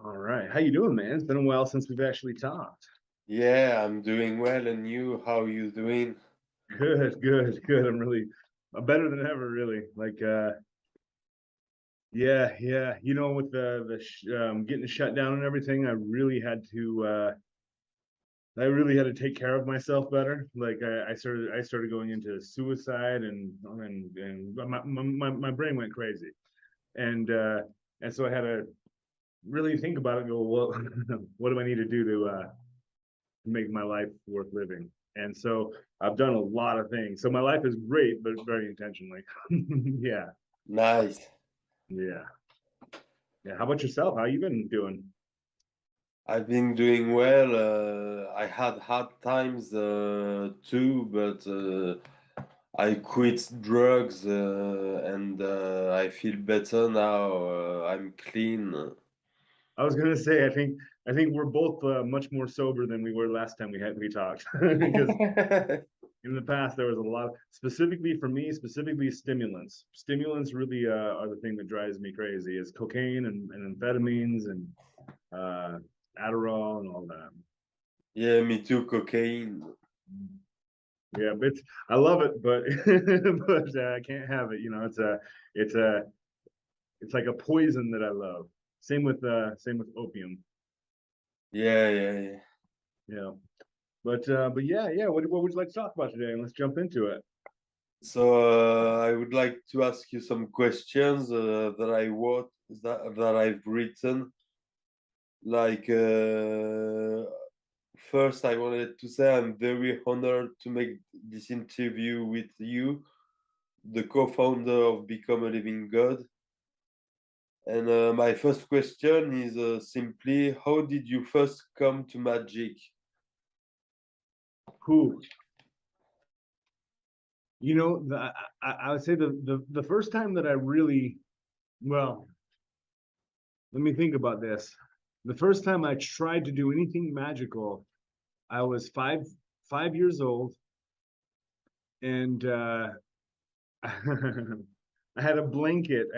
All right. How you doing, man? It's been a while since we've actually talked. Yeah, I'm doing well, and you, how you doing? Good, good, good. I'm better than ever, really. Yeah. With the getting shut down and everything, I really had to take care of myself better. I started going into suicide and my brain went crazy. And and so I had to really think about it and go, well, what do I need to do to make my life worth living? And so I've done a lot of things. So my life is great, but very intentionally. Yeah, Nice. yeah, yeah. How about yourself? How you been doing? I've been doing well. I had hard times too, but I quit drugs and I feel better now. I'm clean. I was gonna say, I think we're both much more sober than we were last time we talked because in the past there was a lot, specifically for me, specifically stimulants. Stimulants really are the thing that drives me crazy. Is cocaine and amphetamines and uh, Adderall and all that. Yeah, me too, cocaine. Yeah, but I love it, but but I can't have it. It's a it's like a poison that I love. Same with opium. Yeah. Yeah, but yeah. What would you like to talk about today? And let's jump into it. So I would like to ask you some questions that I've written. Like first, I wanted to say I'm very honored to make this interview with you, the co-founder of Become a Living God. And my first question is simply, how did you first come to magic? Who I would say the first time that I really well, let me think about this. The first time I tried to do anything magical, I was five years old, and I had a blanket.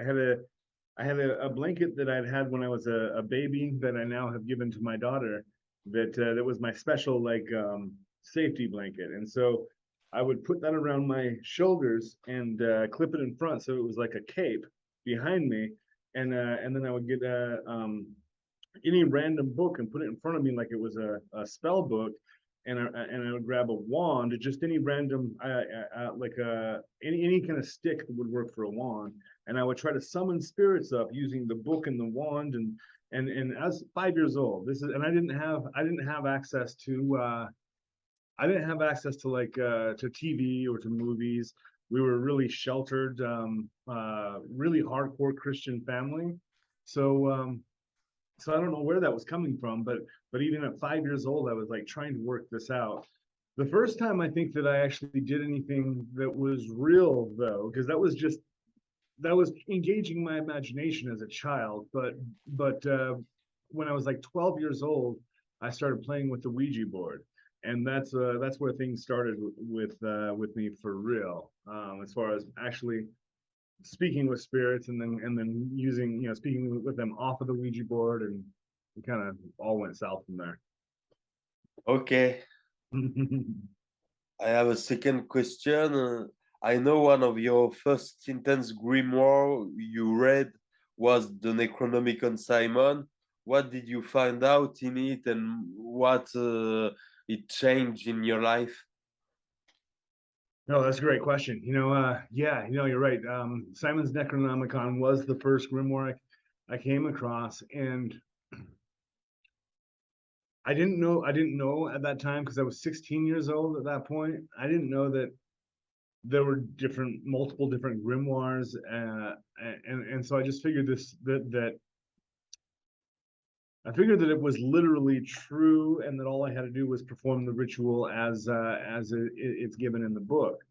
I had a blanket that I'd had when I was a baby that I now have given to my daughter. That was my special safety blanket, and so I would put that around my shoulders and clip it in front, so it was like a cape behind me, and then I would get any random book and put it in front of me like it was a spell book, and I would grab a wand, just any random any kind of stick that would work for a wand, and I would try to summon spirits up using the book and the wand, and as 5 years old, this is, and I didn't have access to to TV or to movies. We were really sheltered, really hardcore Christian family, so so I don't know where that was coming from, but even at 5 years old, I was like trying to work this out. The first time I think that I actually did anything that was real, though, because that was engaging my imagination as a child. But when I was like 12 years old, I started playing with the Ouija board, and that's where things started with me for real. As far as actually speaking with spirits, and then using, speaking with them off of the Ouija board, and it kind of all went south from there. Okay, I have a second question. I know one of your first intense grimoire you read was the Necronomicon Simon. What did you find out in it, and what it changed in your life? No, that's a great question. Yeah, you're right. Simon's Necronomicon was the first grimoire I came across, and I didn't know at that time, because I was 16 years old at that point. I didn't know that there were multiple different grimoires, and so I just figured this that I figured that it was literally true, and that all I had to do was perform the ritual it's given in the book.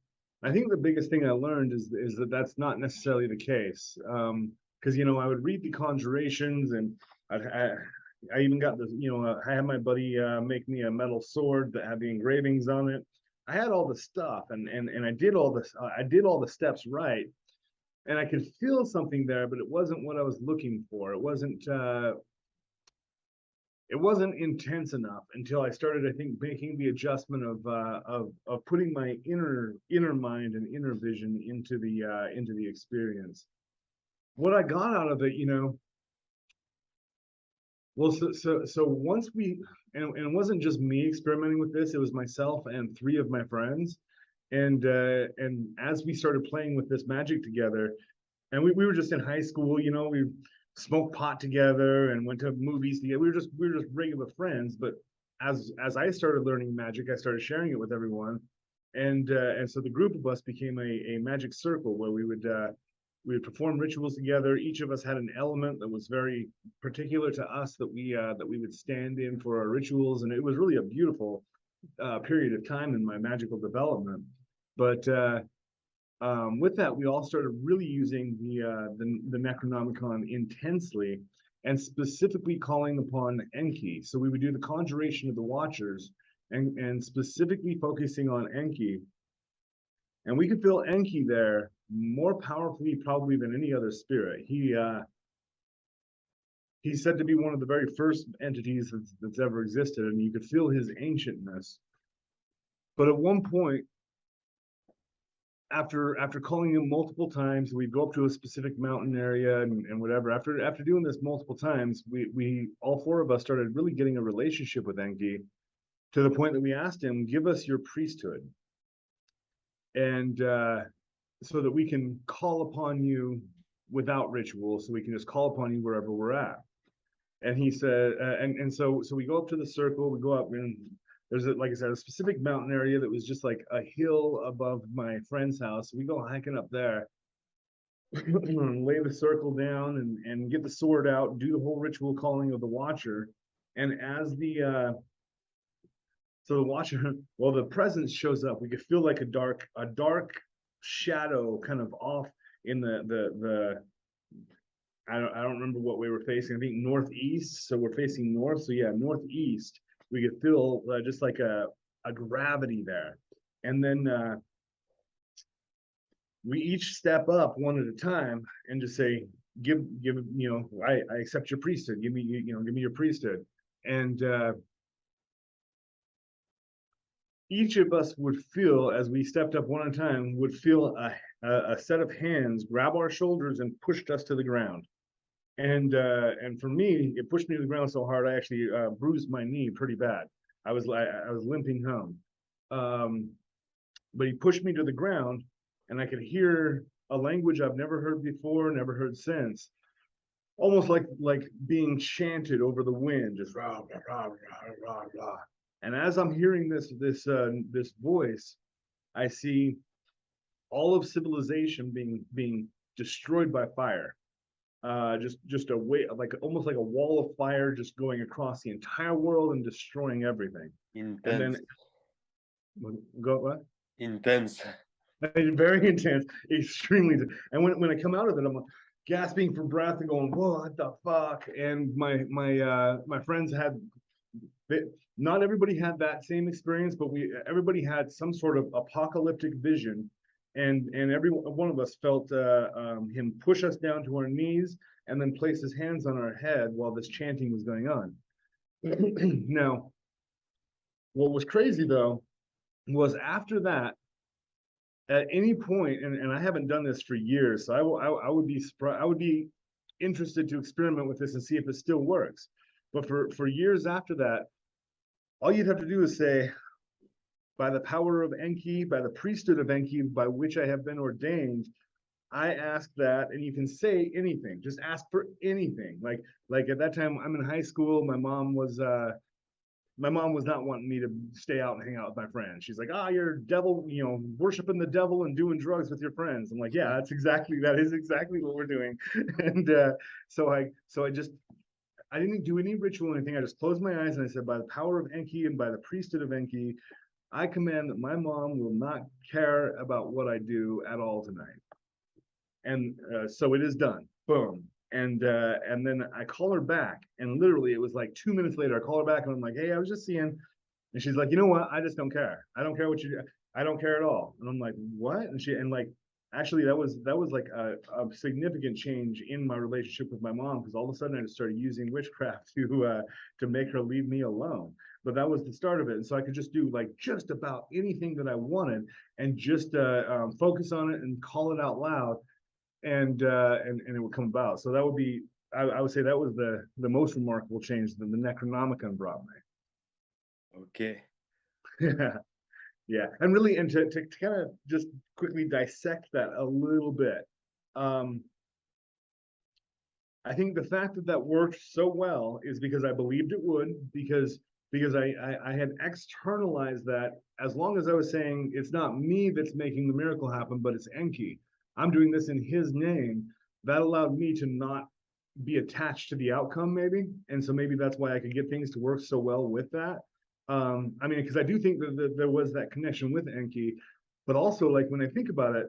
I think the biggest thing I learned is that that's not necessarily the case. Because I would read the conjurations, and I even got this. I had my buddy make me a metal sword that had the engravings on it. I had all the stuff, and I did all this. I did all the steps right, and I could feel something there, but it wasn't what I was looking for. It wasn't. it wasn't intense enough until I started, I think, making the adjustment of putting my inner mind and inner vision into the experience. What I got out of it, well, so once and it wasn't just me experimenting with this, it was myself and three of my friends. And as we started playing with this magic together, and we were just in high school, we smoked pot together and went to movies together. We were just regular friends. But as I started learning magic, I started sharing it with everyone. And so the group of us became a magic circle where we would perform rituals together. Each of us had an element that was very particular to us that we would stand in for our rituals, and it was really a beautiful period of time in my magical development. But with that, we all started really using the Necronomicon intensely, and specifically calling upon Enki. So we would do the conjuration of the Watchers, and specifically focusing on Enki. And we could feel Enki there more powerfully probably than any other spirit. He's said to be one of the very first entities that's ever existed, and you could feel his ancientness. But at one point, after calling him multiple times, we'd go up to a specific mountain area and whatever. After doing this multiple times, we all four of us started really getting a relationship with Enki, to the point that we asked him, "Give us your priesthood, and so that we can call upon you without ritual, so we can just call upon you wherever we're at." And he said, so we go up to the circle, we go up, and there's like I said, a specific mountain area that was just like a hill above my friend's house. We go hiking up there, lay the circle down, and get the sword out, do the whole ritual calling of the Watcher. And as the Watcher, well, the presence shows up, we could feel like a dark shadow kind of off in the I don't remember what we were facing. I think northeast. So we're facing north. So yeah, northeast. We could feel just like a gravity there. And then we each step up one at a time and just say, give, I accept your priesthood. Give me your priesthood. And each of us would feel, as we stepped up one at a time, would feel a set of hands grab our shoulders and pushed us to the ground. And for me, it pushed me to the ground so hard I actually bruised my knee pretty bad. I was limping home. But he pushed me to the ground, and I could hear a language I've never heard before, never heard since, almost like being chanted over the wind, just rah rah rah rah rah rah. And as I'm hearing this voice, I see all of civilization being destroyed by fire. Just a way, like almost like a wall of fire just going across the entire world and destroying everything. Intense. And then go what? Intense. Very intense, extremely. And when I come out of it, I'm like gasping for breath and going, "Whoa, what the fuck?" And my friends had, not everybody had that same experience, but everybody had some sort of apocalyptic vision, and every one of us felt him push us down to our knees and then place his hands on our head while this chanting was going on. Now, what was crazy though was after that, at any point, and I haven't done this for years, so I would be interested to experiment with this and see if it still works. But for years after that, all you'd have to do is say, "By the power of Enki, by the priesthood of Enki, by which I have been ordained, I ask that," and you can say anything. Just ask for anything. Like at that time, I'm in high school. My mom was not wanting me to stay out and hang out with my friends. She's like, "Ah, you're devil, worshiping the devil and doing drugs with your friends." I'm like, "Yeah, that is exactly what we're doing." And so I didn't do any ritual or anything. I just closed my eyes and I said, "By the power of Enki and by the priesthood of Enki, I command that my mom will not care about what I do at all tonight." And so it is done. Boom. And then I call her back, and literally it was like 2 minutes later, I call her back and I'm like, "Hey, I was just seeing," and she's like, "You know what? I just don't care. I don't care what you do. I don't care at all." And I'm like, "What?" And like actually that was like a significant change in my relationship with my mom, because all of a sudden I just started using witchcraft to make her leave me alone. But that was the start of it, and so I could just do like just about anything that I wanted, and just focus on it and call it out loud, and it would come about. So that would be, I would say that was the most remarkable change that the Necronomicon brought Okay. me. Yeah, and really, and to kind of just quickly dissect that a little bit, um, I think the fact that that worked so well is because I believed it would, because I had externalized that. As long as I was saying it's not me that's making the miracle happen, but it's Enki. I'm doing this in his name. That allowed me to not be attached to the outcome, maybe, and so maybe that's why I could get things to work so well with that. I mean, because I do think that there was that connection with Enki, but also, like, when I think about it,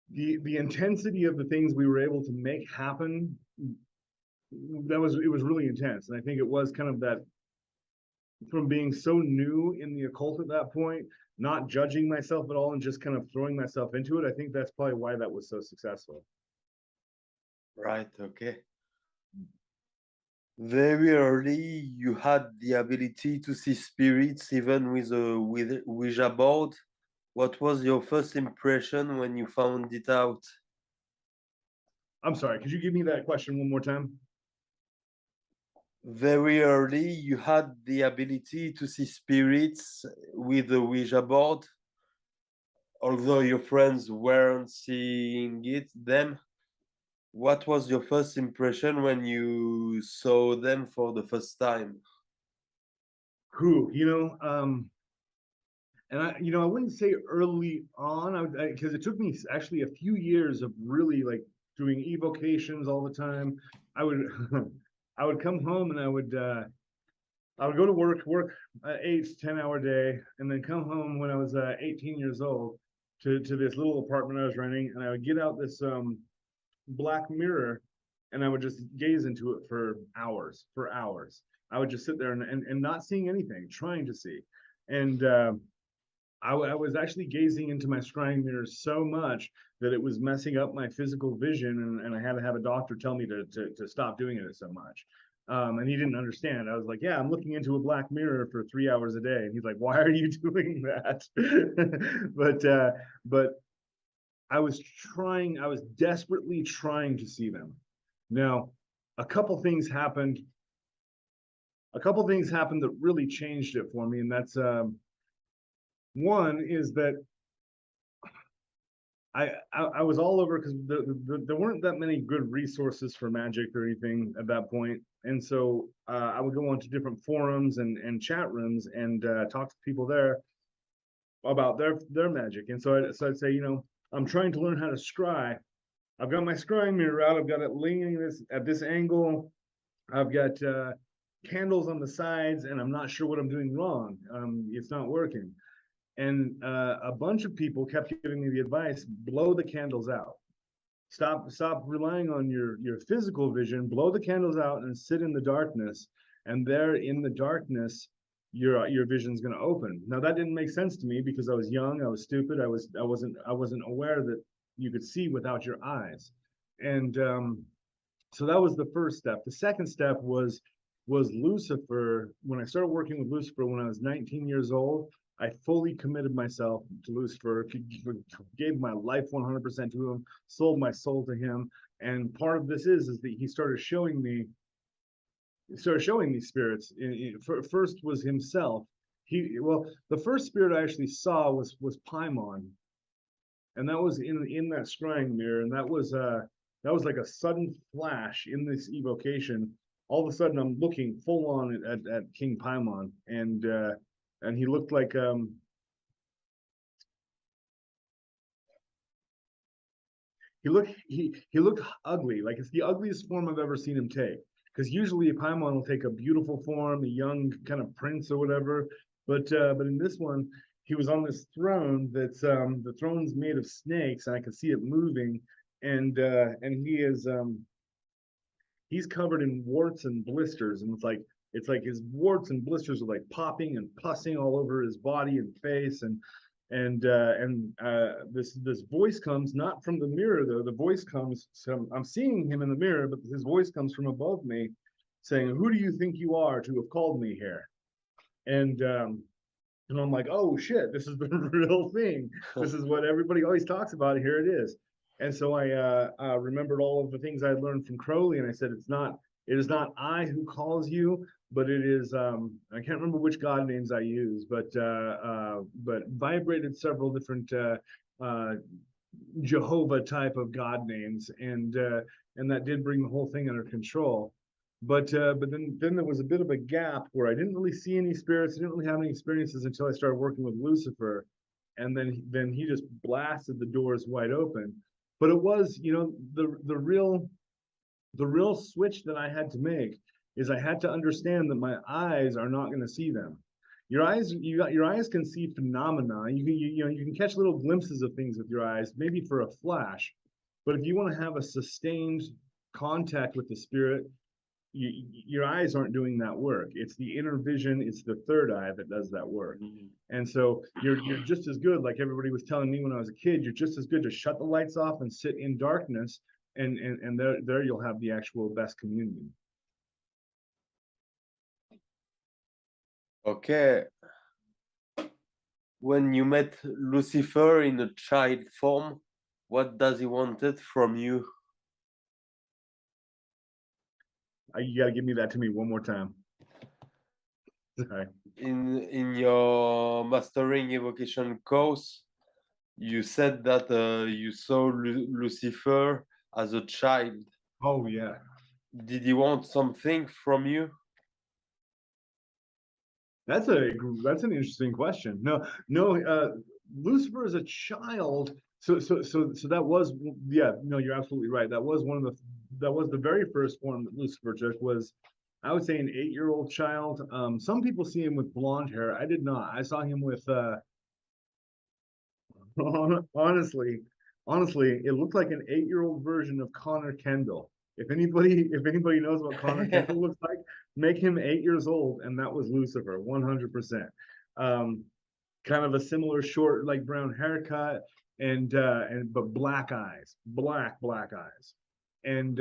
the intensity of the things we were able to make happen, it was really intense. And I think it was kind of that, from being so new in the occult at that point, not judging myself at all and just kind of throwing myself into it. I think that's probably why that was so successful. Right. Okay. Very early, you had the ability to see spirits, even with a Ouija board. What was your first impression when you found it out? I'm sorry, could you give me that question one more time? Very early, you had the ability to see spirits with a Ouija board, although your friends weren't seeing them. What was your first impression when you saw them for the first time? Who, and I wouldn't say early on, because it took me actually a few years of really like doing evocations all the time. I would, I would come home and I would go to work 8 to 10 hour day, and then come home when I was 18 years old to this little apartment I was renting, and I would get out this black mirror, and I would just gaze into it for hours. I would just sit there and not seeing anything, trying to see, and I was actually gazing into my scrying mirror so much that it was messing up my physical vision, and I had to have a doctor tell me to stop doing it so much. And he didn't understand. I was like, yeah, I'm looking into a black mirror for 3 hours a day. And he's like, why are you doing that? But I was desperately trying to see them. Now, a couple things happened. A couple things happened that really changed it for me. And that's one is that I was all over, because there weren't that many good resources for magic or anything at that point, and so I would go onto different forums and chat rooms and talk to people there about their magic. And so I'd say, I'm trying to learn how to scry. I've got my scrying mirror out. I've got it leaning at this angle. I've got candles on the sides, and I'm not sure what I'm doing wrong. It's not working. And a bunch of people kept giving me the advice: blow the candles out. Stop relying on your physical vision. Blow the candles out and sit in the darkness. And there in the darkness, your vision's going to open. Now that didn't make sense to me, because I was young, I was stupid, I wasn't aware that you could see without your eyes. And so that was the first step. The second step was Lucifer. When I started working with Lucifer when I was 19 years old, I fully committed myself to Lucifer, gave my life 100% to him, sold my soul to him. And part of this is that he started showing me spirits. First was himself. The first spirit I actually saw was Paimon, and that was in that scrying mirror, and that was like a sudden flash in this evocation. All of a sudden, I'm looking full on at King Paimon, and he looked like he looked ugly. Like, it's the ugliest form I've ever seen him take. Because usually Paimon will take a beautiful form, a young kind of prince or whatever. But in this one, he was on this throne that's the throne's made of snakes, and I can see it moving. And he's covered in warts and blisters, and it's like his warts and blisters are like popping and pussing all over his body and face, This voice comes not from the mirror though. The voice comes. So I'm seeing him in the mirror, but his voice comes from above me, saying, "Who do you think you are to have called me here?" And and I'm like, "Oh shit, this is the real thing. This is what everybody always talks about. Here it is." And so I remembered all of the things I had learned from Crowley, and I said, it is not I who calls you, but it is I can't remember which god names I used, but vibrated several different uh, Jehovah type of god names, and that did bring the whole thing under control. But then there was a bit of a gap where I didn't really see any spirits, I didn't really have any experiences until I started working with Lucifer, and then he just blasted the doors wide open. But it was, the real switch that I had to make is I had to understand that my eyes are not going to see them. Your eyes can see phenomena. You can catch little glimpses of things with your eyes, maybe for a flash. But if you want to have a sustained contact with the spirit, your eyes aren't doing that work. It's the inner vision, it's the third eye that does that work. And so you're just as good, like everybody was telling me when I was a kid, you're just as good to shut the lights off and sit in darkness, and there you'll have the actual best communion. Okay. When you met Lucifer in a child form, what does he wanted from you? You got to give me that to me one more time. Sorry. In your mastering evocation course, you said that you saw Lucifer as a child. Oh yeah. Did he want something from you? That's an interesting question. No, Lucifer is a child. So that was, yeah, no, you're absolutely right. That was the very first form that Lucifer took, was, I would say, an 8-year-old child. Some people see him with blonde hair. I did not. I saw him with honestly, it looked like an 8-year-old version of Connor Kendall. If anybody knows what Connor Kendall looks like, make him 8 years old, and that was Lucifer, 100%. Kind of a similar short, like brown haircut, and but black eyes, black eyes, and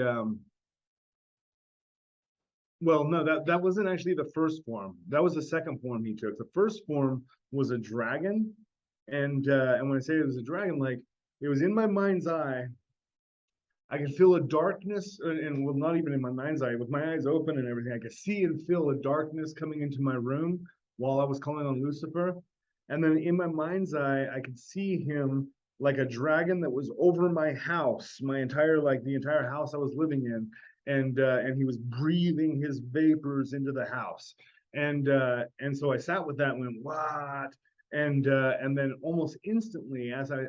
well, no, that wasn't actually the first form. That was the second form he took. The first form was a dragon, and when I say it was a dragon, like, it was in my mind's eye. I could feel a darkness, and well, not even in my mind's eye, with my eyes open and everything. I could see and feel a darkness coming into my room while I was calling on Lucifer. And then in my mind's eye, I could see him like a dragon that was over my house, the entire house I was living in, and he was breathing his vapors into the house. And so I sat with that and went, what? And then almost instantly, as I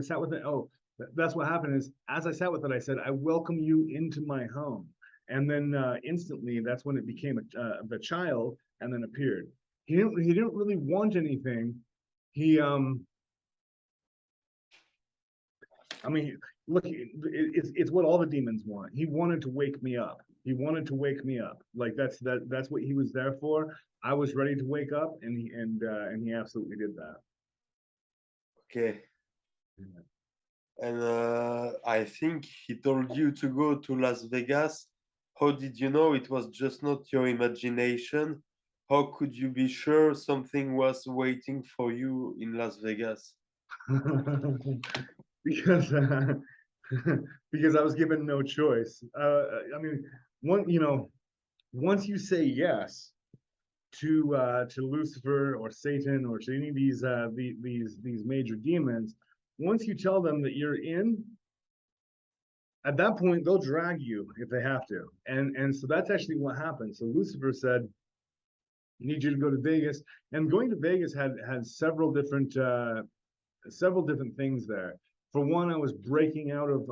sat with it, oh, that's what happened, is as I sat with it, I said, I welcome you into my home. And then instantly, that's when it became the child, and then appeared. He didn't really want anything. He I mean, look, it's what all the demons want. He wanted to wake me up. He wanted to wake me up. Like, that's what he was there for. I was ready to wake up, and he absolutely did that. Okay. Yeah. And I think he told you to go to Las Vegas. How did you know it was just not your imagination? How could you be sure something was waiting for you in Las Vegas? because because I was given no choice. I mean, once you say yes to Lucifer or Satan or to any of these major demons, once you tell them that you're in, at that point they'll drag you if they have to, and so that's actually what happened. So Lucifer said, "I need you to go to Vegas," and going to Vegas had several different things there. For one, I was breaking out of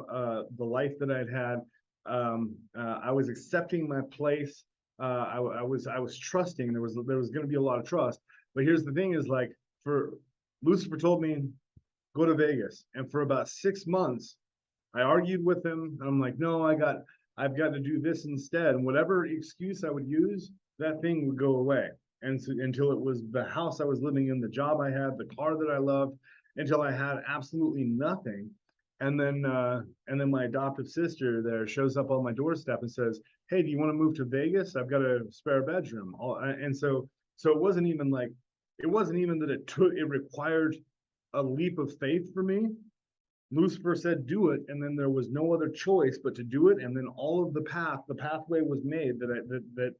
the life that I'd had. I was accepting my place. I was trusting. There was going to be a lot of trust. But here's the thing: is like, for Lucifer told me, go to Vegas, and for about 6 months, I argued with him. And I'm like, no, I've got to do this instead. And whatever excuse I would use, that thing would go away. and so, until it was the house I was living in, the job I had, the car that I loved, until I had absolutely nothing. And then my adoptive sister there shows up on my doorstep and says, "Hey, do you want to move to Vegas? I've got a spare bedroom." And so it wasn't even that it required a leap of faith for me. Lucifer said, "Do it," and then there was no other choice but to do it. And then all of the pathway was made that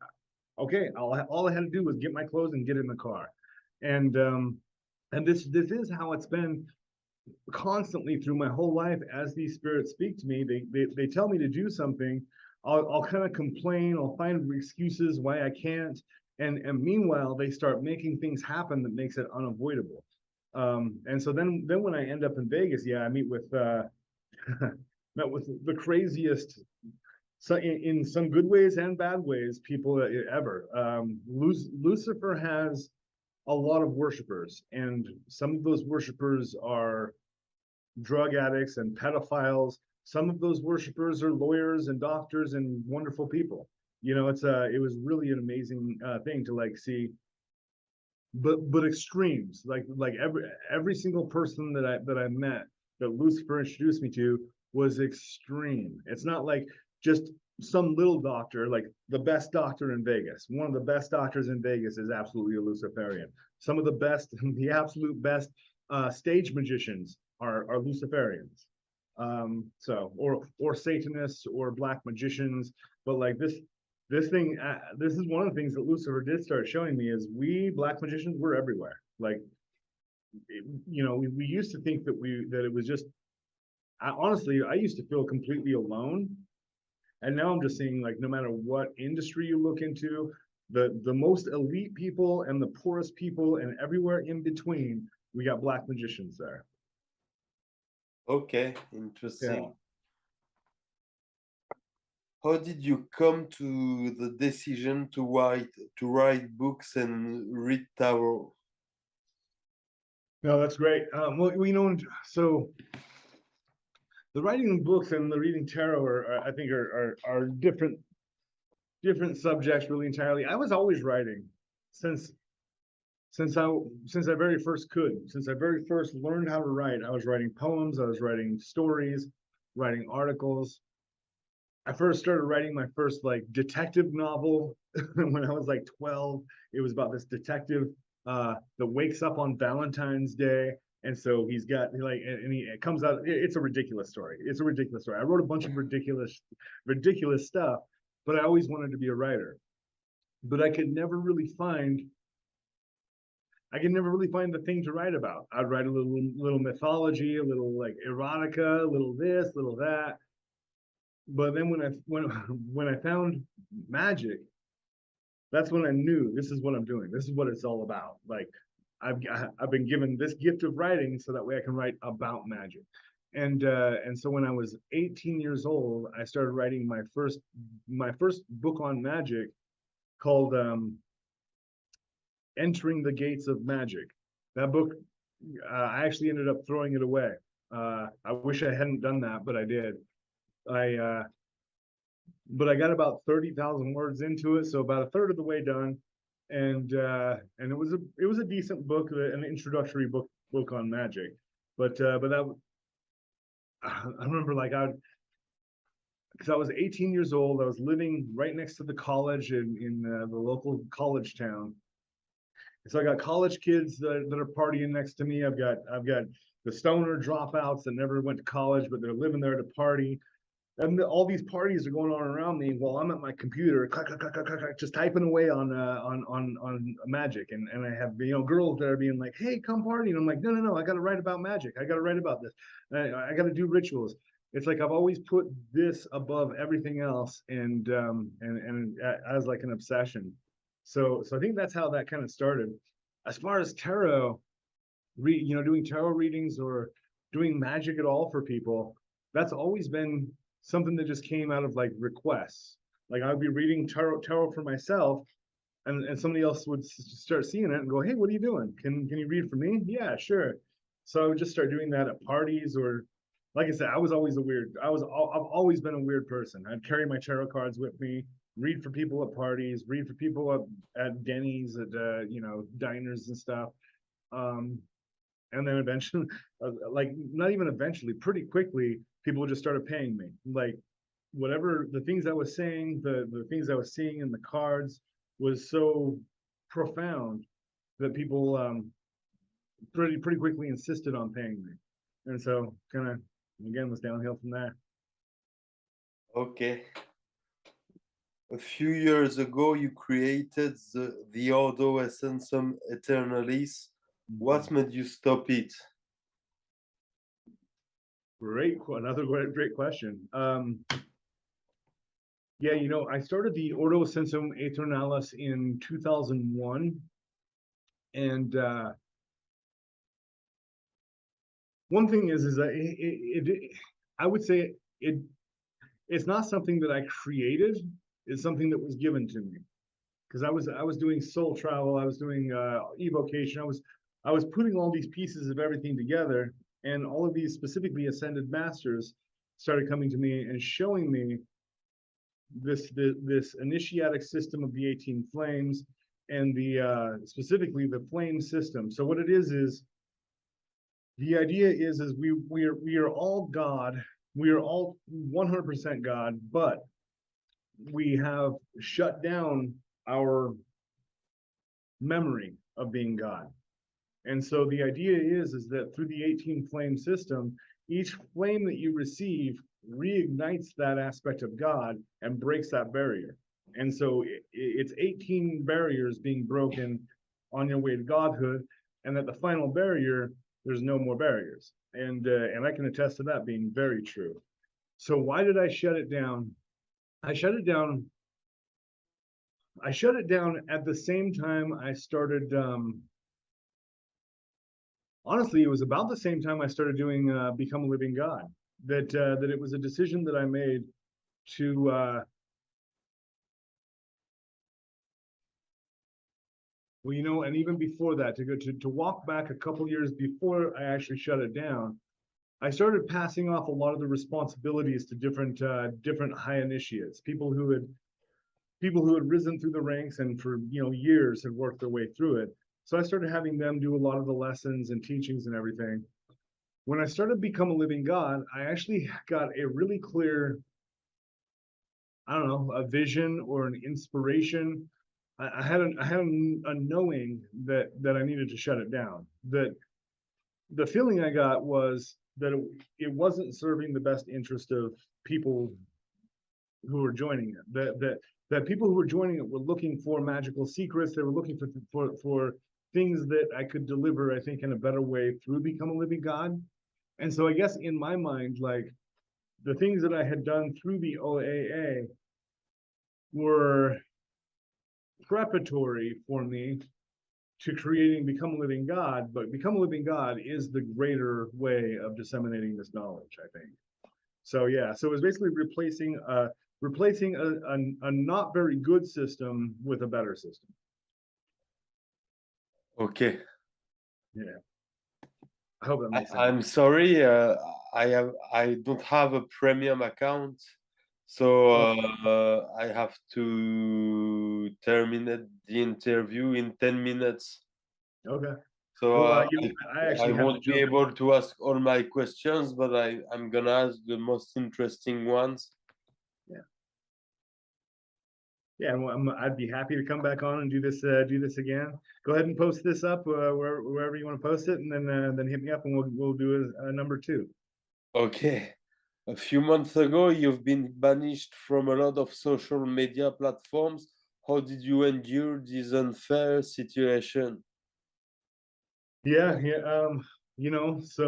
okay, all I had to do was get my clothes and get in the car. And this is how it's been constantly through my whole life. As these spirits speak to me, they tell me to do something. I'll kind of complain, I'll find excuses why I can't, and meanwhile they start making things happen that makes it unavoidable. And so then when I end up in Vegas, yeah, I meet with met with the craziest, so in some good ways and bad ways, people ever. Lucifer has a lot of worshipers, and some of those worshipers are drug addicts and pedophiles. Some of those worshipers are lawyers and doctors and wonderful people. You know, it was really an amazing thing to like see. But extremes, like every single person that I met that Lucifer introduced me to was extreme. It's not like just some little doctor, like the best doctor in Vegas. One of the best doctors in Vegas is absolutely a Luciferian. Some of the best, the absolute best stage magicians are Luciferians. So or Satanists or black magicians, but like this thing, this is one of the things that Lucifer did start showing me is we black magicians, we're everywhere. Like, you know, we used to think that it was just, honestly, I used to feel completely alone. And now I'm just seeing, like, no matter what industry you look into, the most elite people and the poorest people and everywhere in between, we got black magicians there. Okay, Yeah. interesting. How did you come to the decision to write books and read tarot? No, that's great. Well, you know, so the writing books and the reading tarot I think are different subjects really entirely. I was always writing since since I since I very first could. Since I very first learned how to write, I was writing poems, I was writing stories, writing articles. I first started writing my first like detective novel when I was like 12. It was about this detective that wakes up on Valentine's Day. And so he's got like, and it comes out. It's a ridiculous story. It's a ridiculous story. I wrote a bunch of ridiculous stuff, but I always wanted to be a writer. But I could never really find the thing to write about. I'd write a little mythology, a little like erotica, a little this, a little that. But then when I found magic, that's when I knew this is what I'm doing. This is what it's all about. Like I've been given this gift of writing so that way I can write about magic. And so when I was 18 years old, I started writing my first book on magic called Entering the Gates of Magic. That book, I actually ended up throwing it away. I wish I hadn't done that, but I did. I but I got about 30,000 words into it, so about a third of the way done, and it was a decent book, an introductory book on magic, but that I remember like because I was 18 years old, I was living right next to the college in the local college town, so I got college kids that are partying next to me. I've got the stoner dropouts that never went to college, but they're living there to party. And all these parties are going on around me while I'm at my computer, clack, clack, clack, clack, clack, just typing away on magic. And I have girls that are being like, "Hey, come party," and I'm like, "No, I got to write about magic. I got to write about this. I got to do rituals." It's like I've always put this above everything else, and as like an obsession. So I think that's how that kind of started. As far as tarot, doing tarot readings or doing magic at all for people, that's always been something that just came out of like requests. Like I'd be reading tarot for myself, and somebody else would start seeing it and go, "Hey, what are you doing? Can you read for me?" "Yeah, sure." So I would just start doing that at parties, or like I said, I've always been a weird person. I'd carry my tarot cards with me. read for people at parties, read for people at Denny's, at diners and stuff. Um, and then eventually, like not even eventually, pretty quickly, people just started paying me. Like whatever the things I was saying, the things I was seeing in the cards was so profound that people pretty quickly insisted on paying me, and so kind of again was downhill from there. Okay. A few years ago, you created the Ordo Essentium Eternalis. What made you stop it? Another great question. Yeah, I started the Ordo Sensum Aeternalis in 2001, and one thing is that I would say it's not something that I created. It's something that was given to me because I was doing soul travel, I was doing evocation, I was putting all these pieces of everything together, and all of these specifically ascended masters started coming to me and showing me this initiatic system of the 18 flames and the specifically the flame system. So what it is the idea is we are all God. We are all 100% God, but we have shut down our memory of being God. And so the idea is that through the 18 flame system, each flame that you receive reignites that aspect of God and breaks that barrier. And so it's 18 barriers being broken on your way to godhood, and at the final barrier, there's no more barriers. And I can attest to that being very true. So why did I shut it down? I shut it down. I shut it down at the same time I started honestly, it was about the same time I started doing Become a Living God. That it was a decision that I made to and even before that, to go to walk back a couple years before I actually shut it down. I started passing off a lot of the responsibilities to different high initiates, people who had risen through the ranks and for years had worked their way through it. So I started having them do a lot of the lessons and teachings and everything. When I started Become a Living God, I actually got a really clear, I don't know, a vision or an inspiration. I had a knowing that I needed to shut it down. That the feeling I got was that it wasn't serving the best interest of people who were joining it. That people who were joining it were looking for magical secrets. They were looking for things that I could deliver, I think, in a better way through Become a Living God. And so I guess in my mind, like the things that I had done through the OAA were preparatory for me to creating Become a Living God, but Become a Living God is the greater way of disseminating this knowledge, I think. So yeah, so it was basically replacing a not very good system with a better system. Okay. Yeah, I hope that makes sense. I'm sorry, I don't have a premium account, so I have to terminate the interview in 10 minutes. Okay. So Well, I I actually have to won't be jump. able to ask all my questions, but I'm gonna ask the most interesting ones. Yeah. Yeah, I'd be happy to come back on and do this again. Go ahead and post this up wherever you want to post it, and then hit me up and we'll do a number two. Okay. A few months ago, you've been banished from a lot of social media platforms. How did you endure this unfair situation? Yeah, yeah. So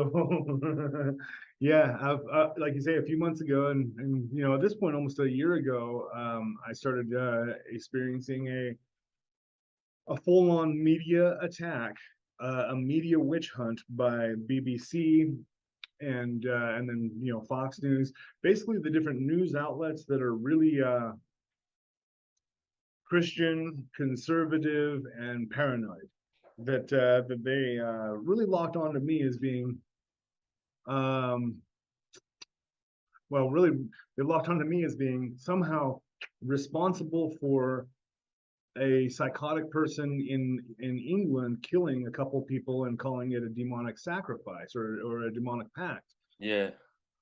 yeah, I've like you say, a few months ago, and at this point, almost a year ago, I started experiencing a full-on media attack, a media witch hunt by BBC and then Fox News, basically the different news outlets that are really Christian, conservative, and paranoid. That they really locked onto me as being um, well, really, they locked onto me as being somehow responsible for a psychotic person in England killing a couple people and calling it a demonic sacrifice or a demonic pact. Yeah.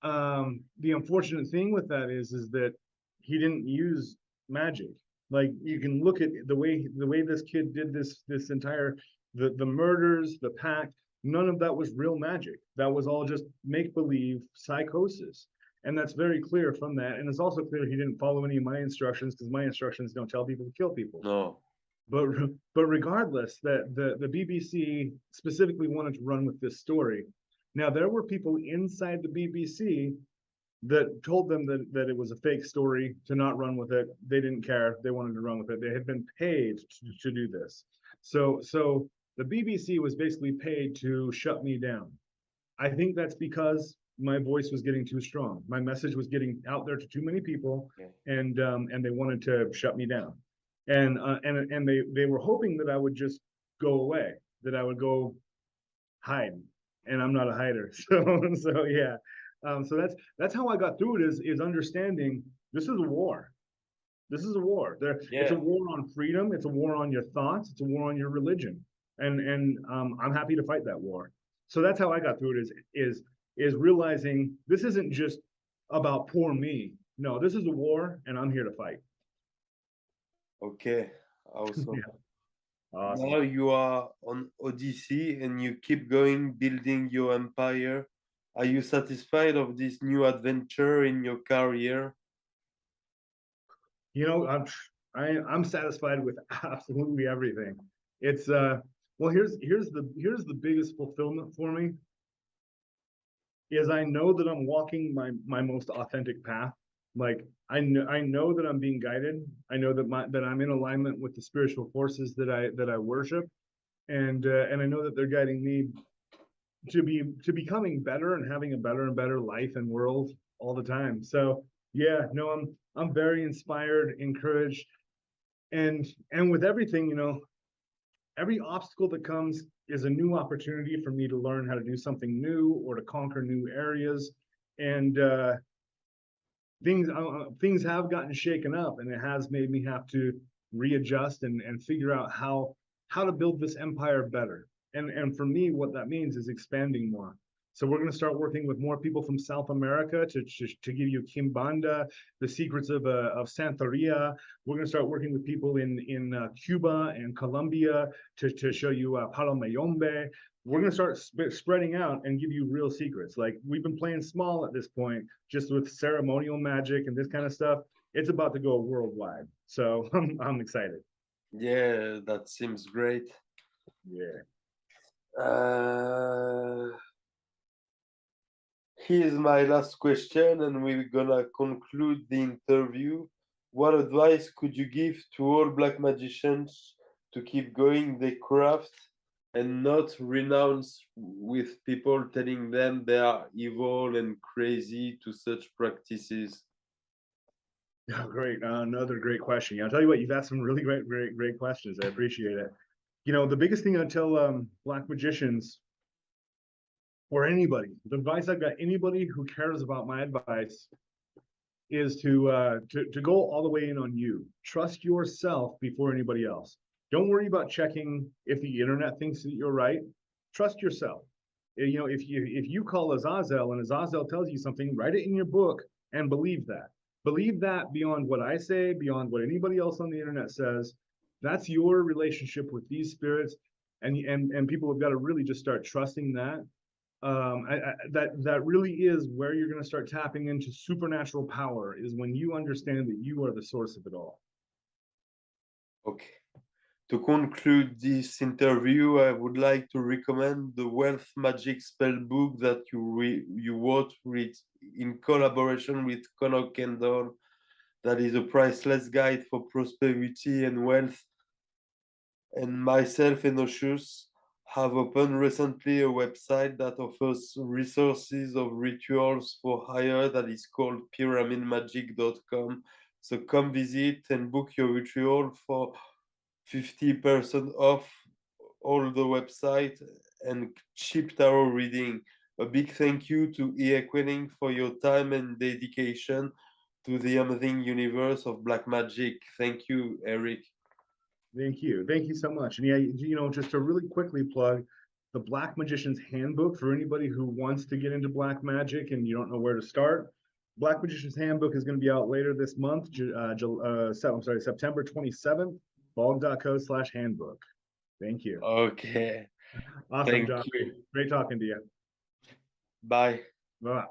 The unfortunate thing with that is that he didn't use magic. Like you can look at the way this kid did this entire the murders, the pact. None of that was real magic. That was all just make believe psychosis. And that's very clear from that. And it's also clear he didn't follow any of my instructions because my instructions don't tell people to kill people. No. But but regardless, that the BBC specifically wanted to run with this story. Now there were people inside the BBC that told them that it was a fake story, to not run with it. They didn't care. They wanted to run with it. They had been paid to do this. So the BBC was basically paid to shut me down. I think that's because my voice was getting too strong. My message was getting out there to too many people, and they wanted to shut me down. And they were hoping that I would just go away, that I would go hide, and I'm not a hider. So yeah. So that's how I got through it, is understanding this is a war. This is a war. It's a Yeah. war on freedom. It's a war on your thoughts. It's a war on your religion. And I'm happy to fight that war. So that's how I got through it. Is realizing this isn't just about poor me. No, this is a war, and I'm here to fight. Okay. Awesome. Yeah, awesome. Now you are on Odyssey and you keep going building your empire. Are you satisfied of this new adventure in your career? You know, I'm satisfied with absolutely everything. It's well, here's the biggest fulfillment for me is I know that I'm walking my most authentic path. Like I know that I'm being guided. I know that I'm in alignment with the spiritual forces that I worship, and I know that they're guiding me to becoming better and having a better and better life and world all the time. So yeah, no, I'm very inspired, encouraged, and with everything, every obstacle that comes is a new opportunity for me to learn how to do something new or to conquer new areas. And things have gotten shaken up, and it has made me have to readjust and figure out how to build this empire better. And for me, what that means is expanding more. So we're going to start working with more people from South America to give you Kimbanda, the secrets of Santeria. We're going to start working with people in Cuba and Colombia to show you Palo Mayombe. We're going to start spreading out and give you real secrets. Like we've been playing small at this point, just with ceremonial magic and this kind of stuff. It's about to go worldwide. So I'm excited. Yeah, that seems great. Yeah. Here's my last question, and we're gonna conclude the interview. What advice could you give to all black magicians to keep going their craft and not renounce with people telling them they are evil and crazy to such practices? Oh, great. Another great question. Yeah, I'll tell you what, you've asked some really great questions. I appreciate it. The biggest thing I tell black magicians or anybody, the advice I've got anybody who cares about my advice is to go all the way in on you. Trust yourself before anybody else. Don't worry about checking if the internet thinks that you're right. Trust yourself. If you call Azazel and Azazel tells you something, write it in your book and believe that. Believe that beyond what I say, beyond what anybody else on the internet says. That's your relationship with these spirits, and people have got to really just start trusting that. That really is where you're going to start tapping into supernatural power, is when you understand that you are the source of it all. Okay. To conclude this interview, I would like to recommend the Wealth Magic spell book that you wrote in collaboration with Connor Kendall. That is a priceless guide for prosperity and wealth. And myself, Enocious, have opened recently a website that offers resources of rituals for hire that is called pyramidmagic.com. So come visit and book your ritual for 50% off all the website and cheap tarot reading. A big thank you to E A Koetting for your time and dedication. to the amazing universe of black magic. Thank you, Eric. Thank you. Thank you so much. And yeah, just to really quickly plug the Black Magician's Handbook for anybody who wants to get into black magic and you don't know where to start. Black Magician's Handbook is going to be out later this month, September 27th, bog.co/handbook. Thank you. Okay. Awesome, Thank Josh. you. Great talking to you. Bye. Bye.